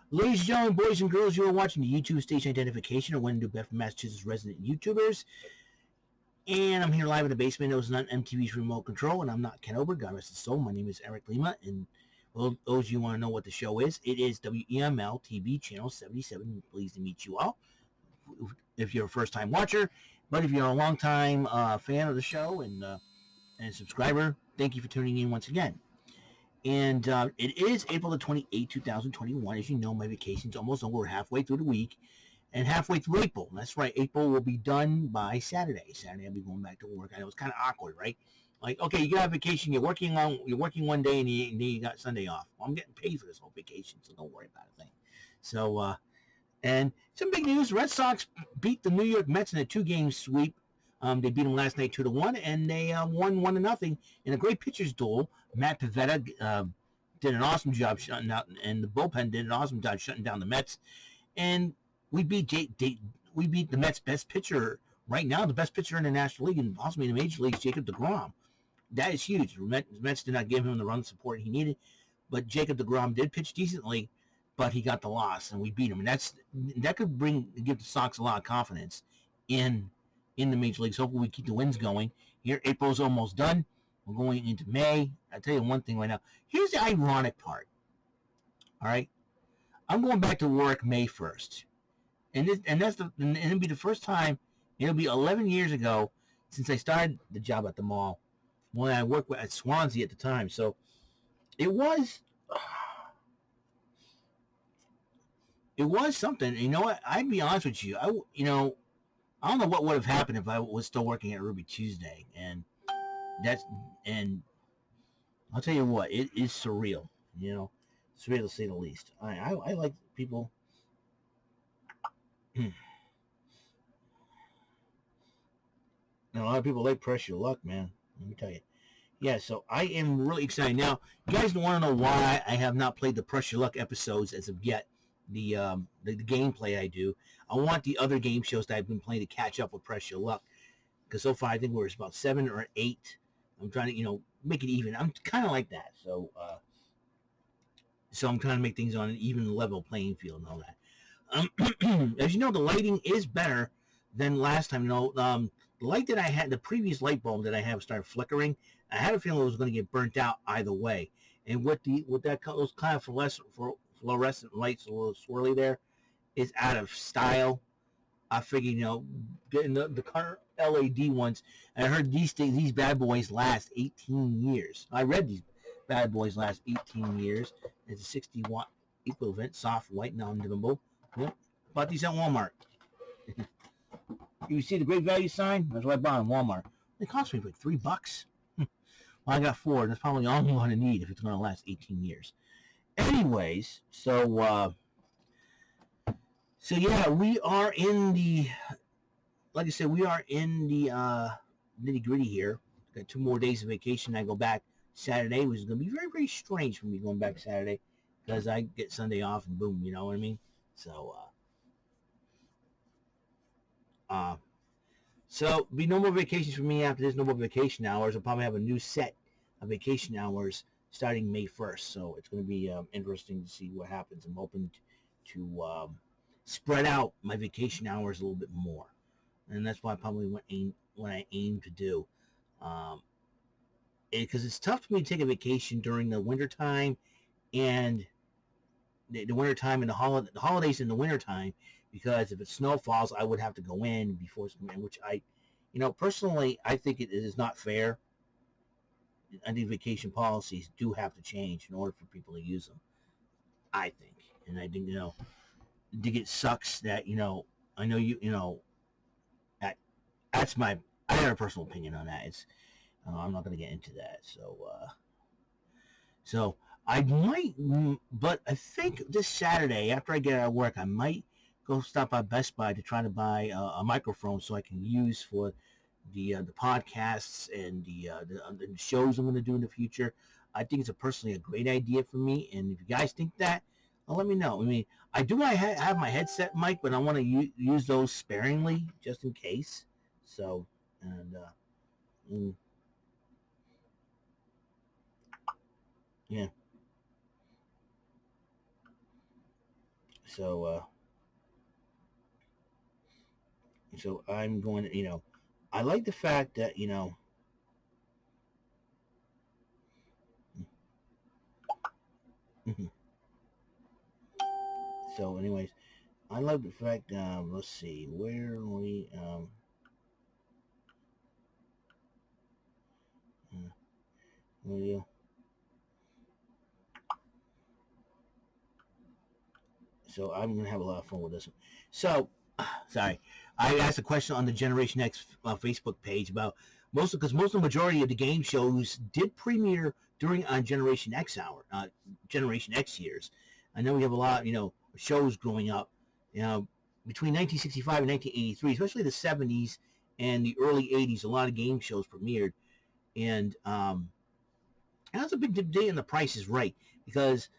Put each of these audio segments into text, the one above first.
Ladies and gentlemen, boys and girls, you are watching the YouTube station identification of one of Bedford, Massachusetts resident YouTubers. And I'm here live in the basement. It was not MTV's remote control, and I'm not Ken Ober. God rest his soul. My name is Eric Lima, and well, those of you want to know what the show is, it is WEML-TV channel 77. Pleased to meet you all. If you're a first-time watcher, but if you're a long-time fan of the show and subscriber, thank you for tuning in once again. And it is April the 28th, 2021. As you know, my vacation's almost over. We're halfway through the week and halfway through April. That's right. April will be done by Saturday. Saturday, I'll be going back to work. I know it's kind of awkward, right? Like, okay, you got a vacation. You're working one day, and then you got Sunday off. Well, I'm getting paid for this whole vacation, so don't worry about a thing. So, and some big news. Red Sox beat the New York Mets in a 2-game sweep. They beat them last night 2-1, and they won 1-0 in a great pitcher's duel. Matt Pivetta did an awesome job shutting out, and the bullpen did an awesome job shutting down the Mets. And we beat the Mets' best pitcher right now, the best pitcher in the National League, and possibly in the Major Leagues, Jacob deGrom. That is huge. The Mets did not give him the run support he needed, but Jacob deGrom did pitch decently, but he got the loss, and we beat him. And that could give the Sox a lot of confidence in the Major Leagues. Hopefully we keep the wins going. Here, April's almost done. We're going into May. I'll tell you one thing right now. Here's the ironic part. All right? I'm going back to work May 1st. And it'll be the first time, it'll be 11 years ago since I started the job at the mall when I worked at Swansea at the time. So it was something. You know what? I'd be honest with you. I don't know what would have happened if I was still working at Ruby Tuesday, and I'll tell you what, it is surreal. Surreal to say the least. I like people. A lot of people like Press Your Luck, man. Let me tell you. Yeah, so I am really excited. Now, you guys don't want to know why I have not played the Press Your Luck episodes as of yet. The gameplay I do. I want the other game shows that I've been playing to catch up with Press Your Luck, because so far I think we're about 7 or 8. I'm trying to make it even. I'm kind of like that, so I'm trying to make things on an even level playing field and all that. As you know, the lighting is better than last time. The light that I had, the previous light bulb that I have, started flickering. I had a feeling it was going to get burnt out either way, and with those kind of fluorescent lights, a little swirly there, is out of style. I figured, getting the current LED ones, and I heard these bad boys last 18 years. I read these bad boys last 18 years. It's a 60 watt equivalent, soft white, non-dimmable. Yep. Bought these at Walmart. You see the great value sign? That's what I bought in Walmart. They cost me like $3. Well, I got 4, and that's probably all I'm going to need if it's going to last 18 years. Anyways, so yeah, we are in the, like I said, we are in the nitty gritty here. Got 2 more days of vacation. I go back Saturday, which is going to be very, very strange for me going back Saturday, because I get Sunday off and boom, you know what I mean? So, so be no more vacations for me after this. No more vacation hours. I'll probably have a new set of vacation hours starting May 1st, so it's going to be interesting to see what happens. I'm hoping to spread out my vacation hours a little bit more, and that's why probably what I aim to do. Because it's tough for me to take a vacation during the wintertime and the wintertime and the holidays in the wintertime, because if it snow falls, I would have to go in before, which personally, I think it is not fair. I think vacation policies do have to change in order for people to use them, I think. And I think, I think it sucks that, I know that's I have a personal opinion on that. It's, I'm not going to get into that. So I might, but I think this Saturday, after I get out of work, I might go stop by Best Buy to try to buy a microphone so I can use for the podcasts and the shows I'm going to do in the future. I think it's personally a great idea for me, and if you guys think that, let me know. I mean, I have my headset mic, but I want to use those sparingly just in case. So, and yeah. So, so I'm going to, I like the fact that, so anyways, I love the fact, let's see, where are we, uh, so I'm going to have a lot of fun with this one. So, sorry, I asked a question on the Generation X Facebook page about because most of the majority of the game shows did premiere during Generation X Generation X years. I know we have a lot, shows growing up, between 1965 and 1983, especially the 70s and the early 80s. A lot of game shows premiered, and that's a big day. And The Price is Right, because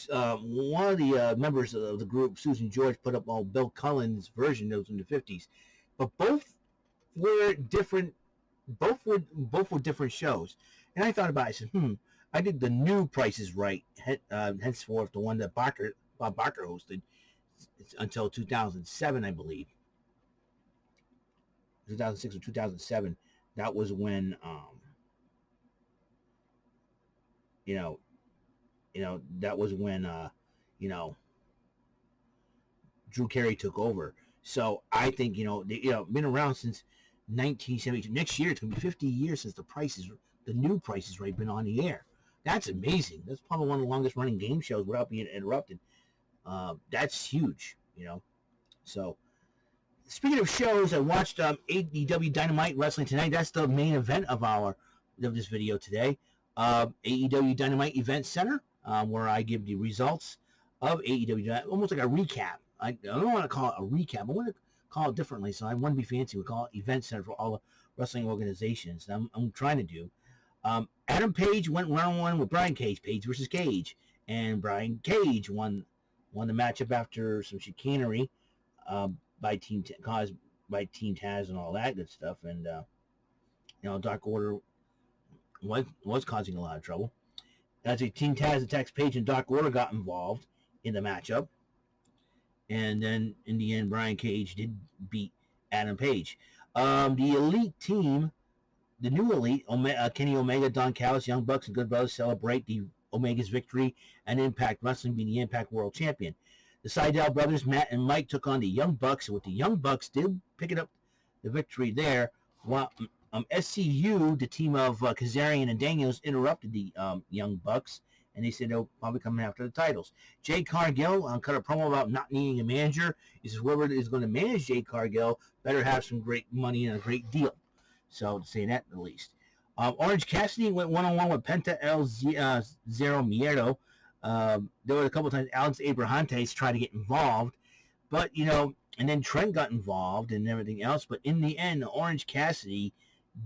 one of the members of the group, Susan George, put up Bill Cullen's version of those in the 50s, but both were different. Both were different shows, and I thought about it. I said, I did the new Price is Right, henceforth the one that Bob Barker hosted until 2007, I believe, 2006 or 2007. That was when, that was when, Drew Carey took over. So I think, been around since 1972. Next year, it's going to be 50 years since the new Price is Right, been on the air. That's amazing. That's probably one of the longest running game shows without being interrupted. That's huge, So, speaking of shows, I watched AEW Dynamite Wrestling Tonight. That's the main event of this video today. AEW Dynamite Event Center, where I give the results of AEW Dynamite, almost like a recap. I don't want to call it a recap. I want to call it differently, so I want to be fancy. We call it Event Center for all the wrestling organizations. I'm trying to do. Adam Page went 1-on-1 with Brian Cage, Page versus Cage, and Brian Cage won the matchup after some chicanery caused by Team Taz and all that good stuff. And Dark Order was causing a lot of trouble. As Team Taz attacks Page, and Dark Order got involved in the matchup. And then in the end, Brian Cage did beat Adam Page. The Elite team, the new Elite, Kenny Omega, Don Callis, Young Bucks, and Good Brothers celebrate the Omega's victory and Impact Wrestling being the Impact World Champion. The Sydal brothers, Matt and Mike, took on the Young Bucks, and with the Young Bucks did pick it up the victory there. While SCU, the team of Kazarian and Daniels, interrupted the Young Bucks, and they said they'll probably come after the titles. Jay Cargill cut a promo about not needing a manager. He says whoever is going to manage Jay Cargill better have some great money and a great deal. So, to say that at least. Orange Cassidy went 1-on-1 with Penta El Zero Miedo. There were a couple of times Alex Abrahantes tried to get involved, but, and then Trent got involved and everything else. But in the end, Orange Cassidy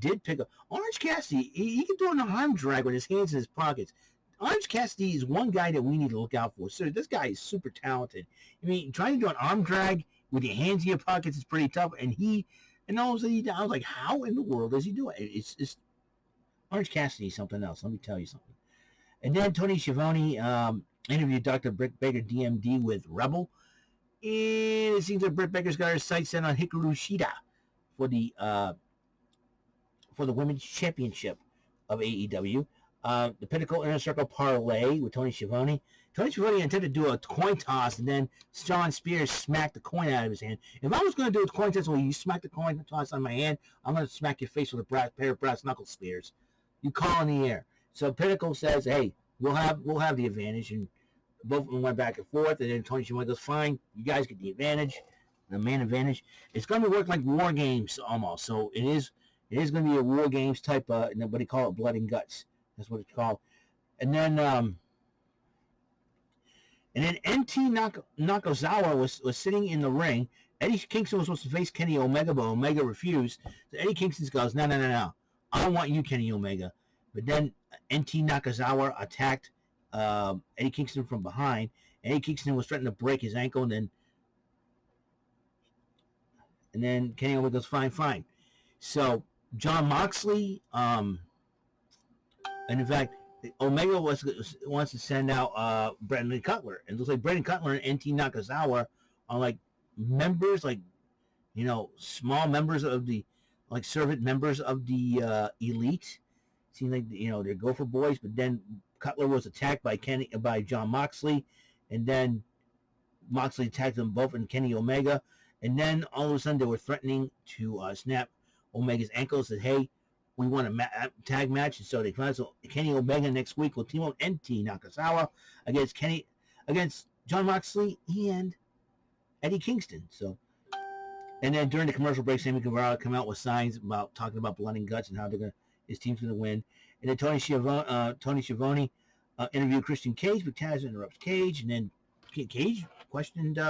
did pick up. Orange Cassidy, he can do an arm drag with his hands in his pockets. Orange Cassidy is one guy that we need to look out for. So this guy is super talented. I mean, trying to do an arm drag with your hands in your pockets is pretty tough. And all of a sudden, I was like, how in the world does he do it? It's Orange Cassidy is something else. Let me tell you something. And then Tony Schiavone interviewed Dr. Britt Baker, DMD, with Rebel. And it seems that Britt Baker's got her sights set on Hikaru Shida for the Women's Championship of AEW. The Pinnacle Inner Circle Parlay with Tony Schiavone. Tony Schiavone intended to do a coin toss, and then Sean Spears smacked the coin out of his hand. If I was going to do a coin toss where you smack the coin toss on my hand, I'm going to smack your face with a pair of brass knuckles, Spears. You call in the air. So Pinnacle says, hey, we'll have the advantage, and both of them went back and forth, and then Tony Schiavone goes, fine, you guys get the advantage, the man advantage. It's going to work like War Games almost. So it is going to be a War Games type, what do you call it, blood and guts. That's what it's called. And then NT Nakazawa was sitting in the ring. Eddie Kingston was supposed to face Kenny Omega, but Omega refused. So Eddie Kingston goes, no. I want you, Kenny Omega. But then NT Nakazawa attacked Eddie Kingston from behind. Eddie Kingston was threatening to break his ankle, and then Kenny Omega goes, fine. So John Moxley, and in fact, Omega wants to send out Brandon Cutler, and it looks like Brandon Cutler and NT Nakazawa are like members, like small members of the servant members of the Elite. Seems like they're Gopher Boys, but then Cutler was attacked by John Moxley, and then Moxley attacked them both and Kenny Omega, and then all of a sudden they were threatening to snap Omega's ankles. Said, "Hey, we want a tag match," and so they canceled. Kenny Omega next week will team up NT Nakazawa against John Moxley and Eddie Kingston. So, and then during the commercial break, Sammy Guevara come out with signs talking about blood and guts and how his team's going to win. And then Tony Schiavone interviewed Christian Cage, but Taz interrupts Cage, and then Cage questioned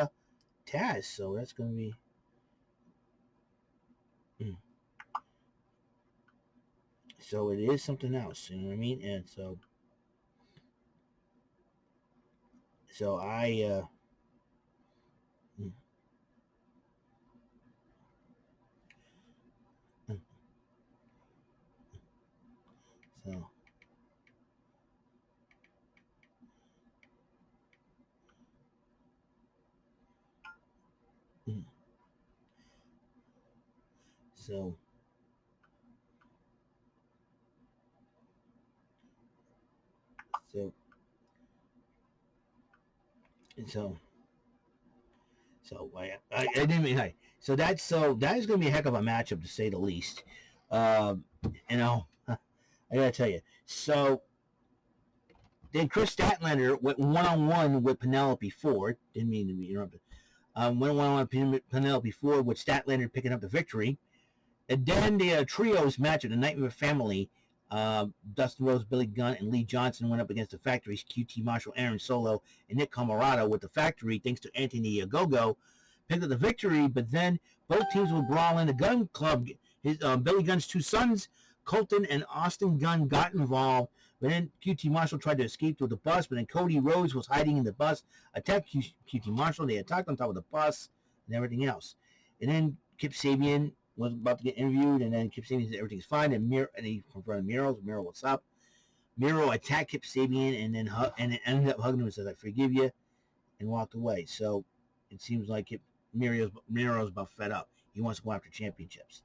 Taz. So that's going to be. So it is something else, you know what I mean? And so I I didn't mean hi. So that is going to be a heck of a matchup to say the least. I gotta tell you. So then Chris Statlander went one-on-one with Penelope Ford. Didn't mean to be interrupted. Went one-on-one with Penelope Ford with Statlander picking up the victory. And then the trios match of the Nightmare Family. Dustin Rhodes, Billy Gunn, and Lee Johnson went up against the Factory's QT Marshall, Aaron Solo, and Nick Camarado with the Factory, thanks to Anthony Ogogo, picked up the victory. But then both teams would brawl in the Gun Club. Billy Gunn's two sons, Colton and Austin Gunn, got involved. But then QT Marshall tried to escape through the bus, but then Cody Rhodes was hiding in the bus, attacked QT Marshall. They attacked on top of the bus and everything else. And then Kip Sabian was about to get interviewed, and then Kip Sabian said everything's fine, and he confronted Miro. Miro, what's up? Miro attacked Kip Sabian, and then ended up hugging him and said, "I forgive you," and walked away. So it seems like Miro's about fed up. He wants to go after championships.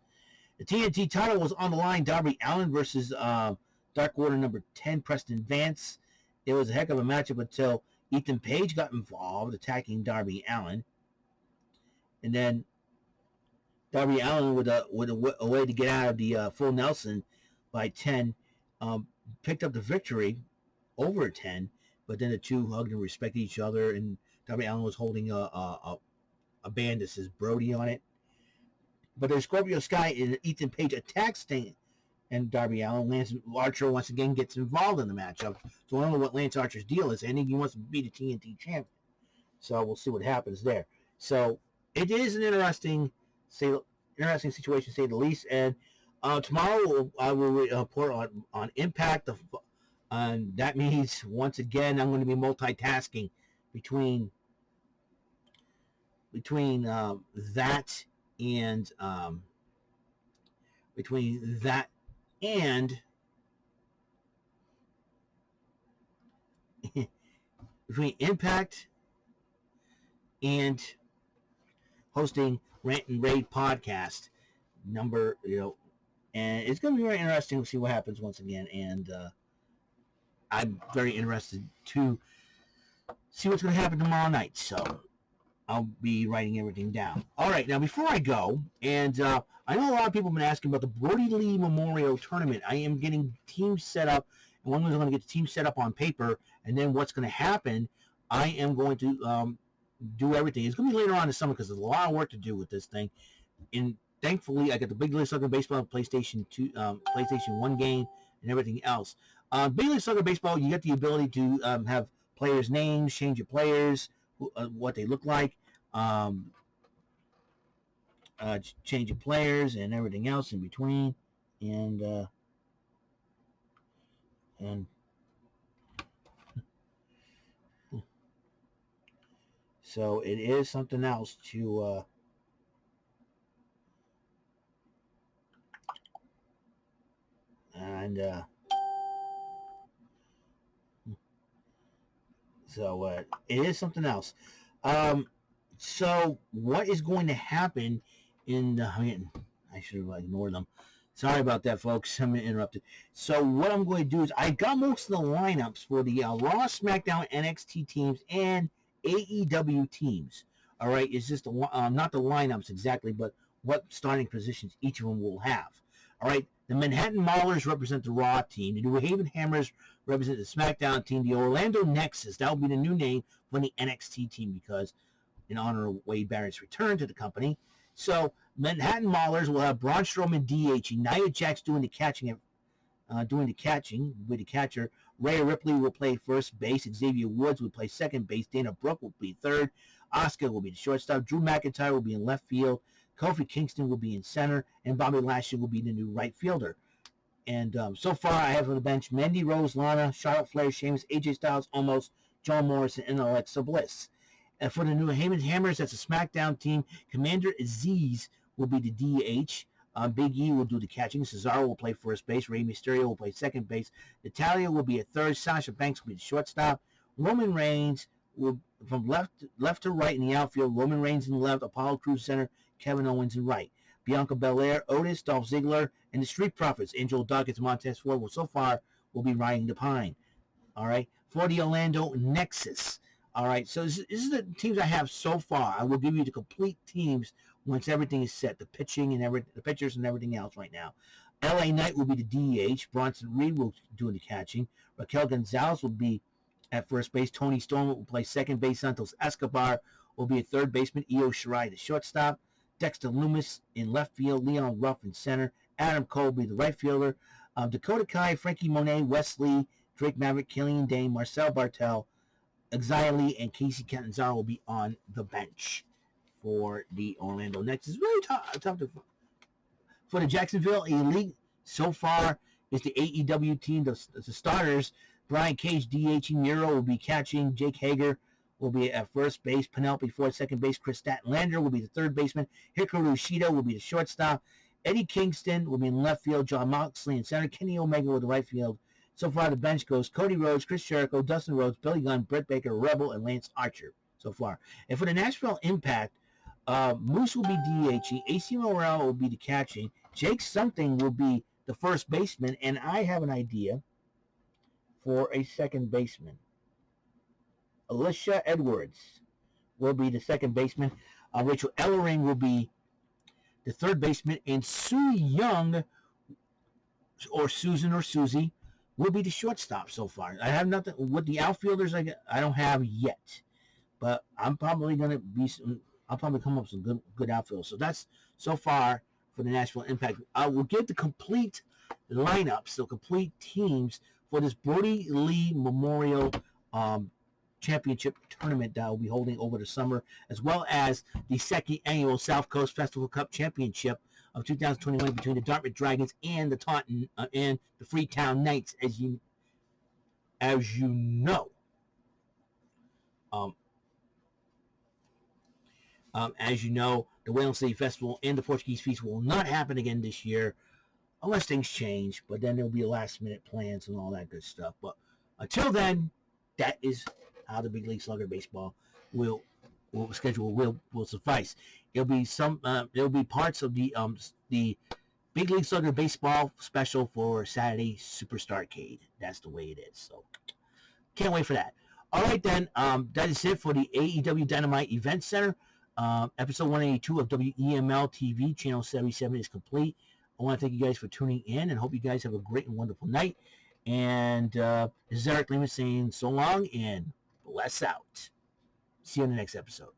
The TNT title was on the line. Darby Allin versus Dark Order number 10, Preston Vance. It was a heck of a matchup until Ethan Page got involved, attacking Darby Allin, and then Darby Allin with a way to get out of the full Nelson by 10, picked up the victory over 10, but then the two hugged and respected each other, and Darby Allin was holding a band that says Brodie on it. But then Scorpio Sky and Ethan Page attack Sting and Darby Allin. Lance Archer once again gets involved in the matchup. So I don't know what Lance Archer's deal is. I think he wants to be the TNT champion. So we'll see what happens there. So it is an interesting situation, to say the least. And tomorrow I will report on Impact. And that means, once again, I'm going to be multitasking between that and between Impact and hosting Rant and Raid podcast and it's going to be very interesting to see what happens once again, and I'm very interested to see what's going to happen tomorrow night, so I'll be writing everything down. All right, now before I go, and I know a lot of people have been asking about the Brodie Lee Memorial Tournament. I am getting teams set up, and one is going to get the team set up on paper, and then what's going to happen, I am going to do everything. It's going to be later on in the summer because there's a lot of work to do with this thing. And thankfully, I got the Big League Soccer Baseball PlayStation 2, PlayStation 1 game, and everything else. Big League Soccer Baseball, you get the ability to have players' names, change your players, what they look like, change your players, and everything else in between. And so it is something else to So it is something else. So what is going to happen in I should have ignored them. Sorry about that, folks. I'm interrupted. So what I'm going to do is I got most of the lineups for the Raw, SmackDown, NXT teams and AEW teams. All right, it's just not the lineups exactly, but what starting positions each of them will have. All right, the Manhattan Maulers represent the Raw team. The New Haven Hammers represent the SmackDown team. The Orlando Nexus, that will be the new name for the NXT team because in honor of Wade Barrett's return to the company. So Manhattan Maulers will have Braun Strowman DHing, Nia Jax doing the catching, with the catcher. Rhea Ripley will play first base. Xavier Woods will play second base. Dana Brooke will be third. Asuka will be the shortstop. Drew McIntyre will be in left field. Kofi Kingston will be in center, and Bobby Lashley will be the new right fielder. And so far, I have on the bench Mandy Rose, Lana, Charlotte Flair, Sheamus, AJ Styles, Omos, John Morrison, and Alexa Bliss. And for the New Haven Hammers, that's a SmackDown team. Commander Aziz will be the DH. Big E will do the catching. Cesaro will play first base. Rey Mysterio will play second base. Natalya will be a third. Sasha Banks will be the shortstop. Roman Reigns will from left to right in the outfield. Roman Reigns in left. Apollo Crews center. Kevin Owens in right. Bianca Belair, Otis, Dolph Ziggler, and the Street Profits. Angel Dawkins, Montez Ford will so far will be riding the pine. All right. For the Orlando Nexus. All right. So this is the teams I have so far. I will give you the complete teams once everything is set, the pitching and the pitchers and everything else right now. LA Knight will be the DH. Bronson Reed will do the catching. Raquel Gonzalez will be at first base. Tony Storm will play second base. Santos Escobar will be a third baseman. Io Shirai, the shortstop. Dexter Loomis in left field. Leon Ruff in center. Adam Cole will be the right fielder. Dakota Kai, Frankie Monet, Wesley, Drake Maverick, Killian Dane, Marcel Bartel, Xia Li, and Casey Catanzaro will be on the bench for the Orlando Nexus. It's really tough for the Jacksonville Elite. So far is the AEW team, the starters. Brian Cage DHing, Miro will be catching, Jake Hager will be at first base, Penelope Ford second base, Chris Statlander will be the third baseman, Hikaru Shida will be the shortstop, Eddie Kingston will be in left field, John Moxley in center, Kenny Omega with the right field. So far the bench goes Cody Rhodes, Chris Jericho, Dustin Rhodes, Billy Gunn, Britt Baker, Rebel, and Lance Archer so far. And for the Nashville Impact, Moose will be DHing, AC Morel will be the catching, Jake Something will be the first baseman, and I have an idea for a second baseman. Alicia Edwards will be the second baseman. Rachel Ellering will be the third baseman, and Sue Young, or Susan or Susie, will be the shortstop so far. I have nothing with the outfielders. I don't have yet, but I'm probably gonna be. I'll probably come up with some good outfield. So that's so far for the Nashville Impact. I will get the complete lineups, the complete teams for this Brodie Lee Memorial Championship Tournament that will be holding over the summer, as well as the second annual South Coast Festival Cup Championship of 2021 between the Dartmouth Dragons and the Taunton and the Freetown Knights, as you know. As you know, the Whalen City Festival and the Portuguese Feast will not happen again this year, unless things change. But then there'll be last-minute plans and all that good stuff. But until then, that is how the Big League Slugger Baseball will suffice. It'll be parts of the Big League Slugger Baseball special for Saturday Superstar Arcade. That's the way it is. So can't wait for that. All right then, that is it for the AEW Dynamite Event Center. Episode 182 of WEML-TV, Channel 77 is complete. I want to thank you guys for tuning in and hope you guys have a great and wonderful night. And this is Eric Lehman saying so long and bless out. See you in the next episode.